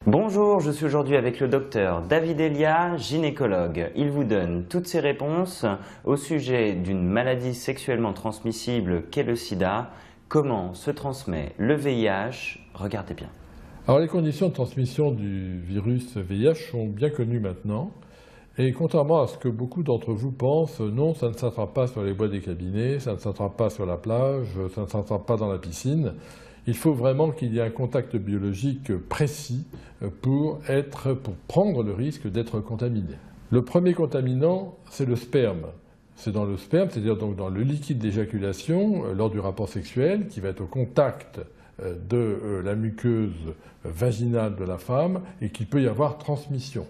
Bonjour, je suis aujourd'hui avec le docteur David Elia, gynécologue. Il vous donne toutes ses réponses au sujet d'une maladie sexuellement transmissible qu'est le sida. Comment se transmet le VIH? Regardez bien. Alors les conditions de transmission du virus VIH sont bien connues maintenant. Et contrairement à ce que beaucoup d'entre vous pensent, non, ça ne s'attrape pas sur les bois des cabinets, ça ne s'attrape pas sur la plage, ça ne s'attrape pas dans la piscine. Il faut vraiment qu'il y ait un contact biologique précis pour prendre le risque d'être contaminé. Le premier contaminant, c'est le sperme. C'est dans le sperme, c'est-à-dire donc dans le liquide d'éjaculation lors du rapport sexuel qui va être au contact de la muqueuse vaginale de la femme et qu'il peut y avoir transmission.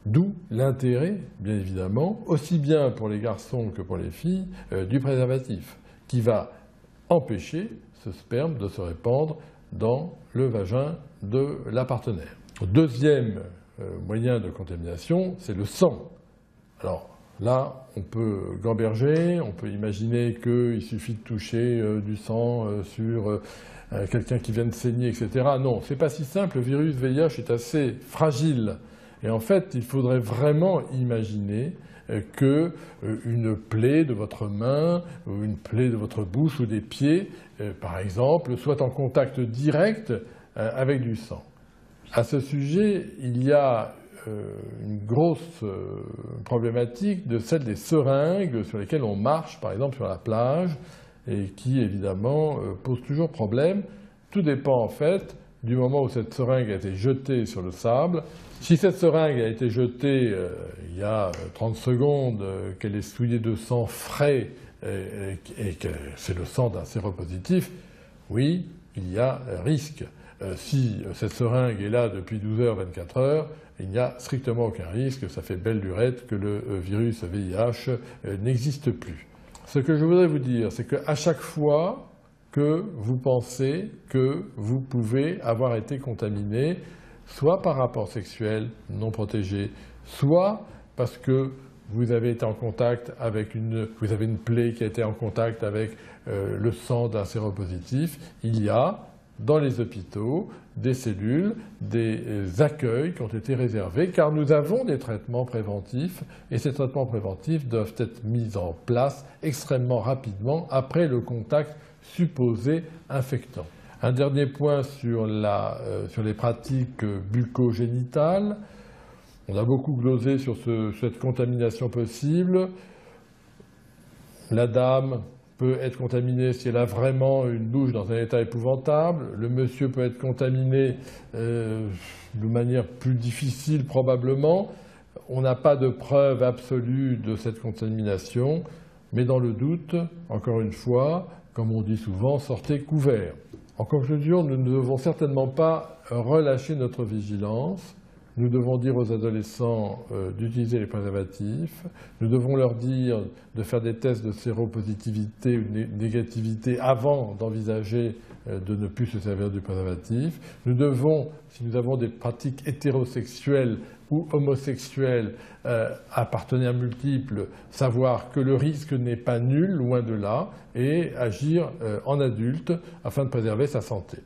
D'où l'intérêt, bien évidemment, aussi bien pour les garçons que pour les filles, du préservatif, qui va empêcher ce sperme de se répandre dans le vagin de la partenaire. Deuxième moyen de contamination, c'est le sang. Alors là, on peut gamberger, on peut imaginer qu'il suffit de toucher du sang sur quelqu'un qui vient de saigner, etc. Non, c'est pas si simple, le virus VIH est assez fragile. Et en fait, il faudrait vraiment imaginer qu'une plaie de votre main, ou une plaie de votre bouche ou des pieds, par exemple, soit en contact direct avec du sang. À ce sujet, il y a une grosse problématique de celle des seringues sur lesquelles on marche, par exemple sur la plage, et qui évidemment pose toujours problème. Tout dépend en fait du moment où cette seringue a été jetée sur le sable. Si cette seringue a été jetée il y a 30 secondes, qu'elle est souillée de sang frais et que c'est le sang d'un séropositif, oui, il y a risque. Si cette seringue est là depuis 12 heures, 24 heures, il n'y a strictement aucun risque, ça fait belle lurette que le virus VIH n'existe plus. Ce que je voudrais vous dire, c'est qu'à chaque fois que vous pensez que vous pouvez avoir été contaminé, soit par rapport sexuel non protégé, soit parce que vous avez été en contact avec vous avez une plaie qui a été en contact avec le sang d'un séropositif, il y a dans les hôpitaux des cellules, des accueils qui ont été réservés, car nous avons des traitements préventifs, et ces traitements préventifs doivent être mis en place extrêmement rapidement après le contact supposé infectant. Un dernier point sur les pratiques bucco-génitales. On a beaucoup glosé sur cette contamination possible. La dame peut être contaminée si elle a vraiment une bouche dans un état épouvantable. Le monsieur peut être contaminé de manière plus difficile probablement. On n'a pas de preuve absolue de cette contamination, mais dans le doute, encore une fois, comme on dit souvent, sortez couverts. En conclusion, nous ne devons certainement pas relâcher notre vigilance. Nous devons dire aux adolescents d'utiliser les préservatifs. Nous devons leur dire de faire des tests de séropositivité ou de négativité avant d'envisager de ne plus se servir du préservatif. Nous devons, si nous avons des pratiques hétérosexuelles ou homosexuelles à partenaires multiples, savoir que le risque n'est pas nul, loin de là, et agir en adulte afin de préserver sa santé.